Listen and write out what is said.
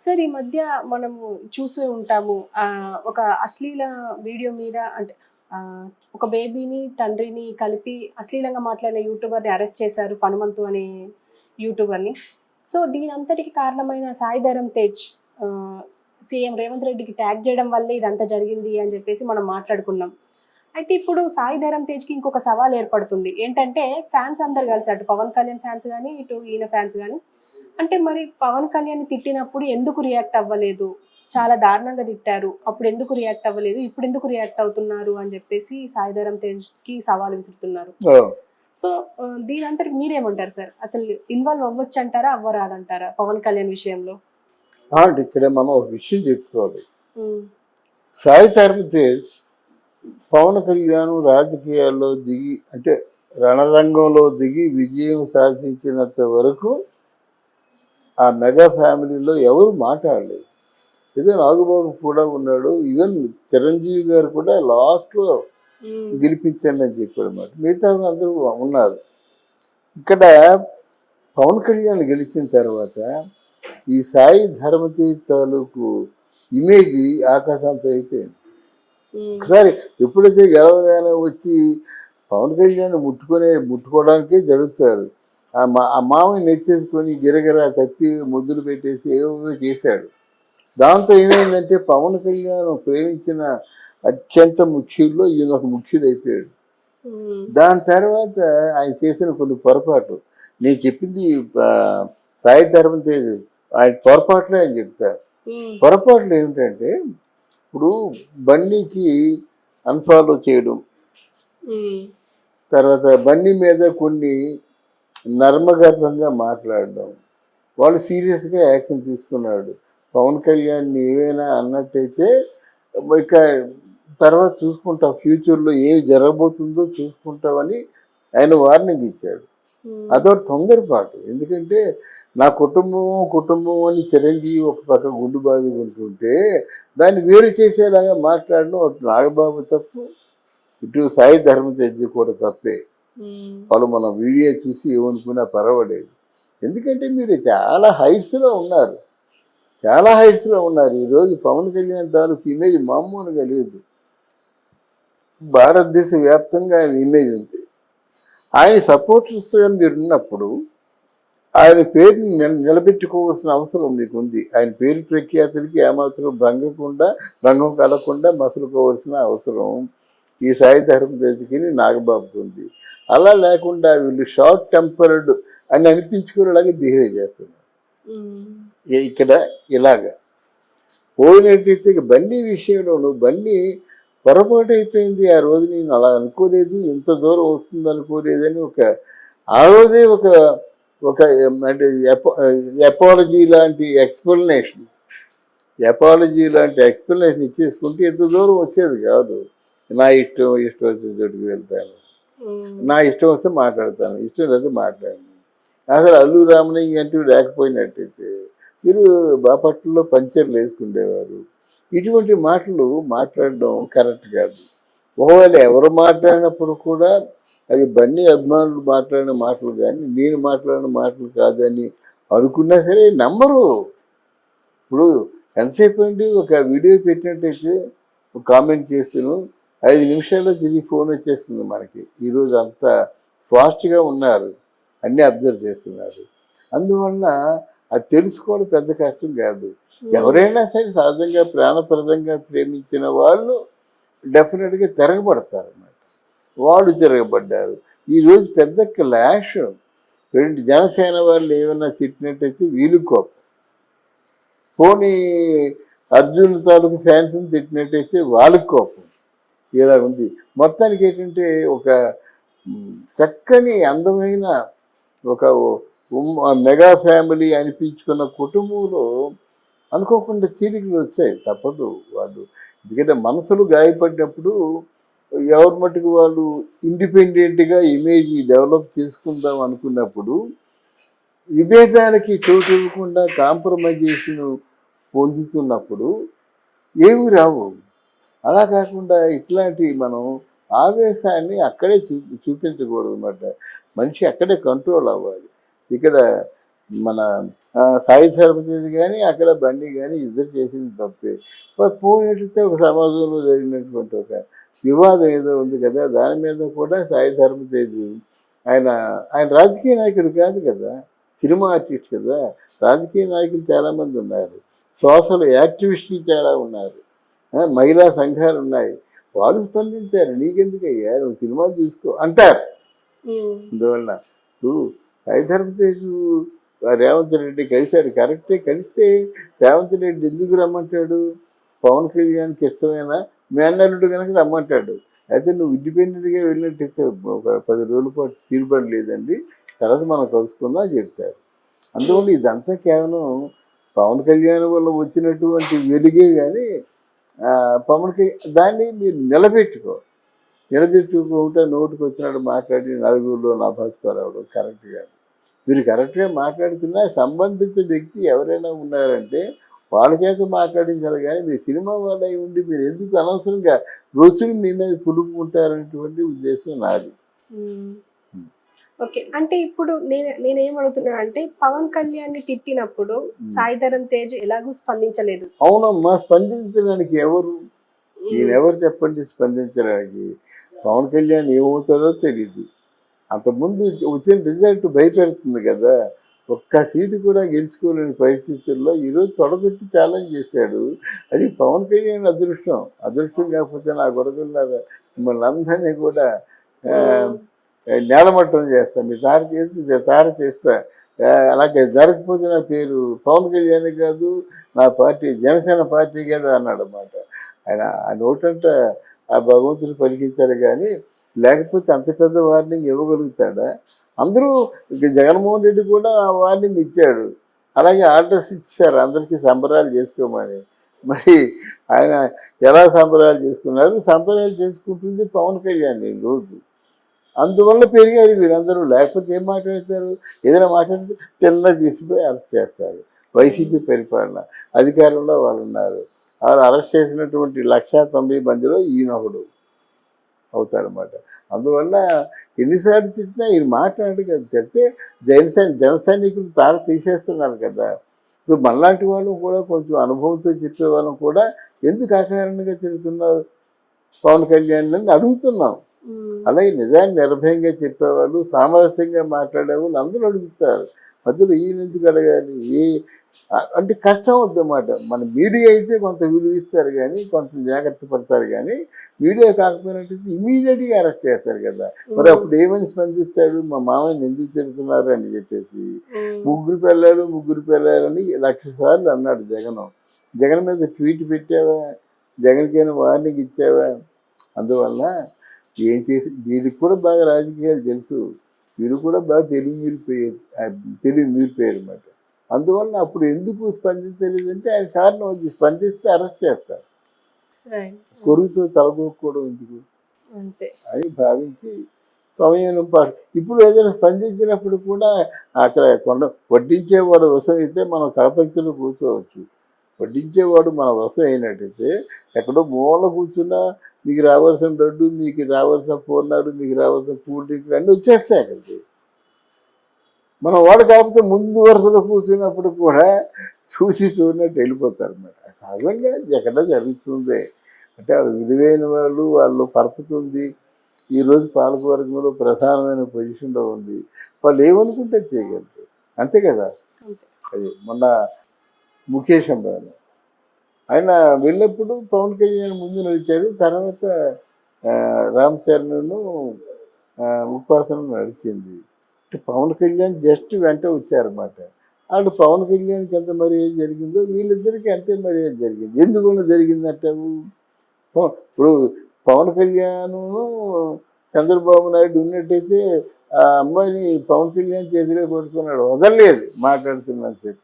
Sir ఈ మధ్య మనము చూసే ఉంటాము. ఒక అశ్లీల వీడియో మీద అంటే ఒక బేబీని, తండ్రిని కలిపి అశ్లీలంగా మాట్లాడిన యూట్యూబర్‌ని అరెస్ట్ చేశారు. హనుమంతు అనే యూట్యూబర్‌ని. సో, దీనంతటికి కారణమైన సాయి ధరమ్ తేజ్ సీఎం రేవంత్ రెడ్డికి ట్యాగ్ చేయడం వల్లే ఇదంతా జరిగింది అని చెప్పేసి మనం మాట్లాడుకున్నాం. అయితే ఇప్పుడు సాయి ధరమ్ తేజ్‌కి ఇంకొక సవాల్ ఏర్పడుతుంది. ఏంటంటే ఫ్యాన్స్ అందరూ కలిసి అటు పవన్ కళ్యాణ్ ఫ్యాన్స్ గాని, ఇటు ఈయన ఫ్యాన్స్ గాని అంటే మరి పవన్ కళ్యాణ్‌ని తిట్టినప్పుడు ఎందుకు రియాక్ట్ అవ్వలేదు? చాలా దారుణంగా తిట్టారు. అప్పుడు ఎందుకు రియాక్ట్ అవ్వలేదు? ఇప్పుడెందుకు రియాక్ట్ అవుతున్నారు అని జెప్పేసి సాయి ధరమ్ తేజ్‌కి సవాల్ విసురుతున్నారు. సో, దీనంతటికి మీరేమంటారు సార్? అసలు ఇన్వాల్వ్ అవ్వొచ్చంటారా? అవ్వరాదంటారా పవన్ కళ్యాణ్ విషయంలో? అంటే ఇక్కడ మనం ఒక విషయం చెప్పుకోవాలి. హ్మ్. సాయి ధరమ్ తేజ్ పవన్ కళ్యాణ్ రాజకీయాల్లో దిగి అంటే రణరంగంలో దిగి విజయం సాధించినంత వరకు ఆ మెగా ఫ్యామిలీలో ఎవరు మాట్లాడలేదు. ఏదో నాగబాబు కూడా ఉన్నాడు, ఈవెన్ చిరంజీవి గారు కూడా లాస్ట్లో గెలిపించండి అని చెప్పాడు అన్నమాట. మిగతా అందరూ ఉన్నారు. ఇక్కడ పవన్ కళ్యాణ్ గెలిచిన తర్వాత ఈ సాయి ధర్మతేజ్ తాలూకు ఇమేజ్ ఆకాశంతో అయిపోయింది. ఒకసారి ఎప్పుడైతే గెలవగానే వచ్చి పవన్ కళ్యాణ్ ముట్టుకోవడానికే జరుగుతారు. ఆ మామని నెత్తేసుకొని గిరగిరా తప్పి ముద్దులు పెట్టేసి ఏవో చేశాడు. దాంతో ఏమైందంటే పవన్ కళ్యాణ్ ప్రేమించిన అత్యంత ముఖ్యుల్లో ఈయన ఒక ముఖ్యుడైపోయాడు. దాని తర్వాత ఆయన చేసిన కొన్ని పొరపాట్లు నేను చెప్పింది సాయి ధర్మం తేజ్ ఆయన పొరపాట్లే అని చెప్తారు. పొరపాట్లు ఏమిటంటే ఇప్పుడు బన్నీకి అన్ఫాలో చేయడం, తర్వాత బన్నీ మీద కొన్ని నర్మగర్భంగా మాట్లాడడం, వాళ్ళు సీరియస్గా యాక్షన్ తీసుకున్నాడు. పవన్ కళ్యాణ్ ఏమైనా అన్నట్టయితే ఇక తర్వాత చూసుకుంటాం, ఫ్యూచర్లో ఏం జరగబోతుందో చూసుకుంటామని ఆయన వార్నింగ్ ఇచ్చాడు. అదో తొందరపాటు. ఎందుకంటే నా కుటుంబం అని చిరంజీవి ఒక పక్క గుండు బాదుకుంటుంటే దాన్ని వేరు చేసేలాగా మాట్లాడడం అటు నాగబాబు తప్పు, ఇటు సాయి ధర్మతేజ్ కూడా తప్పే. వాళ్ళు మనం వీడియో చూసి ఏమనుకున్నా పర్వాలేదు. ఎందుకంటే మీరు చాలా హైట్స్లో ఉన్నారు. ఈరోజు పవన్ కళ్యాణ్ తాలూకు ఇమేజ్ మామూలుగా లేదు. భారతదేశ వ్యాప్తంగా ఆయన ఇమేజ్ ఉంది. ఆయన సపోర్టర్స్గా మీరు ఉన్నప్పుడు ఆయన పేరుని నిలబెట్టుకోవాల్సిన అవసరం మీకు ఉంది. ఆయన పేరు ప్రఖ్యాతులకి ఏమాత్రం భంగం కలగకుండా మసులుకోవాల్సిన అవసరం ఈ సాయి ధర్మ తేజ్కి నాగబాబుకి ఉంది. అలా లేకుండా వీళ్ళు షార్ట్ టెంపర్డ్ అని అనిపించుకునేలాగా బిహేవ్ చేస్తున్నారు. ఇక్కడ ఇలాగా పోయినట్టయితే బన్నీ విషయంలోనూ బన్నీ పొరపాటు అయిపోయింది. ఆ రోజు నేను అలా అనుకోలేదు, ఇంత దూరం వస్తుంది అనుకోలేదని ఆ రోజే ఒక అంటే ఎపాలజీ లాంటి ఎక్స్ప్లెనేషన్ ఇచ్చేసుకుంటే ఇంత దూరం వచ్చేది కాదు. నా ఇష్టం వచ్చిన చోటుకు వెళ్తాను, నా ఇష్టం వస్తే మాట్లాడతాను, ఇష్టం లేకపోతే మాట్లాడను. అసలు అల్లు రామలింగ అంటూ లేకపోయినట్టయితే మీరు బాపట్లలో పంచర్లు వేసుకుండేవారు. ఇటువంటి మాటలు మాట్లాడడం కరెక్ట్ కాదు. ఒకవేళ ఎవరు మాట్లాడినప్పుడు కూడా అది బన్నీ అభిమానులు మాట్లాడిన మాటలు కానీ నేను మాట్లాడిన మాటలు కాదని అనుకున్నా సరే నమ్మరు. ఇప్పుడు ఎంతసేపు అండి ఒక వీడియో పెట్టినట్టయితే ఒక కామెంట్ చేస్తాను, 5 నిమిషాల్లో తిరిగి ఫోన్ వచ్చేస్తుంది మనకి. ఈరోజు అంత ఫాస్ట్గా ఉన్నారు, అన్నీ అబ్జర్వ్ చేస్తున్నారు. అందువల్ల అది తెలుసుకోవడం పెద్ద కష్టం కాదు. ఎవరైనా సరే సహజంగా ప్రాణప్రదంగా ప్రేమించిన వాళ్ళు డెఫినెట్గా తిరగబడతారు అన్నమాట. వాళ్ళు తిరగబడ్డారు. ఈరోజు పెద్ద క్లాష్. జనసేన వాళ్ళు ఏమైనా తిట్టినట్టయితే వీళ్ళు కోపం, పోనీ అర్జున్ తాలూకు ఫ్యాన్స్ని తిట్టినట్టయితే వాళ్ళకి కోపం. ఇలా ఉంది. మొత్తానికి ఏంటంటే ఒక చక్కని అందమైన ఒక మెగా ఫ్యామిలీ అనిపించుకున్న కుటుంబంలో అనుకోకుండా చీలికలు వచ్చాయి. తప్పదు. వాళ్ళు ఎందుకంటే మనసులు గాయపడినప్పుడు ఎవరి మటుకు వాళ్ళు ఇండిపెండెంట్గా ఇమేజ్ డెవలప్ చేసుకుందాం అనుకున్నప్పుడు విభేదాలకి చోటు ఇవ్వకుండా కాంప్రమైజేషన్ పొందుతున్నప్పుడు ఏమి రావు. అలా కాకుండా ఇట్లాంటివి మనం ఆవేశాన్ని అక్కడే చూపించకూడదు అన్నమాట. మనిషి అక్కడే కంట్రోల్ అవ్వాలి. ఇక్కడ మన సాయి ధర్మతేజ్ కానీ అక్కడ బండి కానీ ఇద్దరు చేసింది తప్పే. పోయినట్లయితే ఒక సమాజంలో జరిగినటువంటి ఒక వివాదం ఏదో ఉంది కదా, దాని మీద కూడా సాయి ధర్మతేజ్ ఆయన ఆయన రాజకీయ నాయకుడు కాదు కదా, సినిమా ఆర్టిస్ట్ కదా. రాజకీయ నాయకులు చాలామంది ఉన్నారు, సోషల్ యాక్టివిస్టులు చాలా ఉన్నారు, మహిళా సంఘాలు ఉన్నాయి. వాళ్ళు స్పందించారు, నీకెందుకయ్యా నువ్వు సినిమాలు చూసుకో అంటారు. అందువల్ల ఇప్పుడు సాయి ధర్మతేజ్ రేవంత్ రెడ్డి కలిశాడు, కరెక్టే. కలిస్తే రేవంత్ రెడ్డి ఎందుకు రమ్మంటాడు? పవన్ కళ్యాణ్కి ఇష్టమైన మేనల్లుడు కనుక రమ్మంటాడు. అయితే నువ్వు ఇండిపెండెంట్గా వెళ్ళినట్టయితే ఒక 10 రోజుల పాటు తీరుబడి లేదండి, తర్వాత మనం కలుసుకుందాం అని చెప్తాడు. అందువల్ల ఇదంతా కేవలం పవన్ కళ్యాణ్ వల్ల వచ్చినటువంటి వెలుగే కానీ దాన్ని మీరు నిలబెట్టుకుంటే నోటికి వచ్చినట్టు మాట్లాడి నలుగురిలో నాభాసుకోరావడం కరెక్ట్ కాదు. మీరు కరెక్ట్గా మాట్లాడుతున్నా సంబంధిత వ్యక్తి ఎవరైనా ఉన్నారంటే వాళ్ళ చేత మాట్లాడించాలి. కానీ మీరు సినిమా వాళ్ళ ఉండి మీరు ఎందుకు అనవసరంగా రుచులు మీ మీద పులుపుకుంటారనేటువంటి ఉద్దేశం నాది. ఓకే, అంటే ఇప్పుడు నేనేమడుగుతున్నాను అంటే పవన్ కళ్యాణ్ ని తిట్టినప్పుడు సాయి ధరమ్ తేజ్ ఎలాగూ స్పందించలేదు. అవునమ్మా, స్పందించడానికి ఎవరు? నేనెవరు చెప్పండి స్పందించడానికి? పవన్ కళ్యాణ్ ఏమవుతాడో తెలియదు. అంతకుముందు వచ్చిన రిజల్ట్ భయపెడుతుంది కదా. ఒక్క సీటు కూడా గెలుచుకోలేని పరిస్థితుల్లో ఈరోజు తొడగొట్టి ఛాలెంజ్ చేశాడు. అది పవన్ కళ్యాణ్ అదృష్టం కాకపోతే నా కొడుకున్నారు మిమ్మల్ని అందరినీ కూడా నేలమట్టం చేస్తా, మీ తాడ చేస్తా. అలాగే జరగకపోతే నా పేరు పవన్ కళ్యాణ్ కాదు, నా పార్టీ జనసేన పార్టీ కదా అన్నాడు అన్నమాట. ఆయన ఆ నోటంట ఆ భగవంతుని పలికించారు కానీ లేకపోతే అంత పెద్ద వార్నింగ్ ఇవ్వగలుగుతాడా? అందరూ జగన్మోహన్ రెడ్డి కూడా ఆ వార్నింగ్ ఇచ్చాడు, అలాగే ఆర్డర్స్ ఇచ్చారు అందరికీ సంబరాలు చేసుకోమని. మరి ఆయన ఎలా సంబరాలు చేసుకున్నారు? సంబరాలు చేసుకుంటుంది పవన్ కళ్యాణ్ ఈ రోజు. అందువల్ల పెరిగారు వీరందరూ. లేకపోతే ఏం మాట్లాడతారు? ఏదైనా మాట్లాడితే తిన్న తీసిపోయి అరెస్ట్ చేస్తారు. వైసీపీ పరిపాలన అధికారంలో వాళ్ళు ఉన్నారు. వాళ్ళు అరెస్ట్ చేసినటువంటి 190 మందిలో ఈయనొకడు అవుతాడనమాట. అందువల్ల ఎన్నిసార్లు తిట్టినా ఈయన మాట్లాడు కదా. తిడితే జన సైనికులు తాడ తీసేస్తున్నారు కదా. ఇప్పుడు మనలాంటి వాళ్ళు కూడా కొంచెం అనుభవంతో చెప్పేవాళ్ళం కూడా ఎందుకు అకారణంగా తిడుతున్నావు పవన్ కళ్యాణ్ అని అడుగుతున్నాం. అలాగే నిజాన్ని నిర్భయంగా చెప్పేవాళ్ళు, సామరస్యంగా మాట్లాడేవాళ్ళు అందరూ అడుగుతారు. మధ్యలో ఈయన ఎందుకు అడగాలి? అంటే కష్టం అవుద్దన్నమాట. మన మీడియా అయితే కొంత విలువిస్తారు కానీ కొంత జాగ్రత్త పడతారు కానీ మీడియా కాకపోయినట్టయితే ఇమీడియట్గా అరెస్ట్ చేస్తారు కదా. మరి అప్పుడు ఏమని స్పందిస్తాడు? మా మామయ్యని ఎందుకు తిడుతున్నారు అని చెప్పేసి ముగ్గురు పిల్లలని 1,00,000 సార్లు అన్నాడు జగన్ మీద ట్వీట్ పెట్టావా? జగన్కైనా వార్నింగ్ ఇచ్చావా? అందువల్ల ఏం చేసి వీళ్ళకి కూడా బాగా రాజకీయాలు తెలుసు, వీరు కూడా బాగా తెలివి మీరిపోయారు అన్నమాట. అందువల్ల అప్పుడు ఎందుకు స్పందించలేదంటే ఆయన కారణం వచ్చి స్పందిస్తే అరెస్ట్ చేస్తారు. కొరుకుతో తలగొక్కడం ఎందుకు అని భావించి సమయం పాటు ఇప్పుడు ఏదైనా స్పందించినప్పుడు కూడా అక్కడ వడ్డించేవాడు వశం అయితే మనం కడపక్తిలో కూర్చోవచ్చు. వడ్డించేవాడు మన వశం అయినట్టయితే ఎక్కడో మూల కూర్చున్నా మీకు రావాల్సిన లడ్డు, మీకు రావాల్సిన పూర్ణాలు, మీకు రావాల్సిన కూల్ డ్రింక్లు అన్నీ వచ్చేస్తాయి అక్కడికి. మనం వాడు కాకపోతే ముందు వరుసలో కూర్చున్నప్పుడు కూడా చూడనట్టు వెళ్ళిపోతారు అన్నమాట. సహజంగా ఎక్కడ జరుగుతుంది అంటే వాళ్ళు విలువైన వాళ్ళు పరపుతుంది. ఈరోజు పాలకవర్గంలో ప్రధానమైన పొజిషన్లో ఉంది. వాళ్ళు ఏమనుకుంటే చేయగలరు, అంతే కదా. అది మొన్న ముఖేష్ అంబానీ ఆయన వెళ్ళినప్పుడు పవన్ కళ్యాణ్ ముందు నడిచాడు, తర్వాత రామ్ చరణ్ను ఉపాసన నడిచింది. అంటే పవన్ కళ్యాణ్ జస్ట్ వెంట వచ్చారన్నమాట. అటు పవన్ కళ్యాణ్కి ఎంత మర్యాద జరిగిందో వీళ్ళిద్దరికీ అంతే మర్యాద జరిగింది. ఎందువల్ల జరిగిందంటావు? ఇప్పుడు పవన్ కళ్యాణ్ చంద్రబాబు నాయుడు ఉన్నట్టయితే ఆ అమ్మాయిని పవన్ కళ్యాణ్ చేతిలో పట్టుకున్నాడు, వదలలేదు మాట్లాడుతున్నంతసేపు.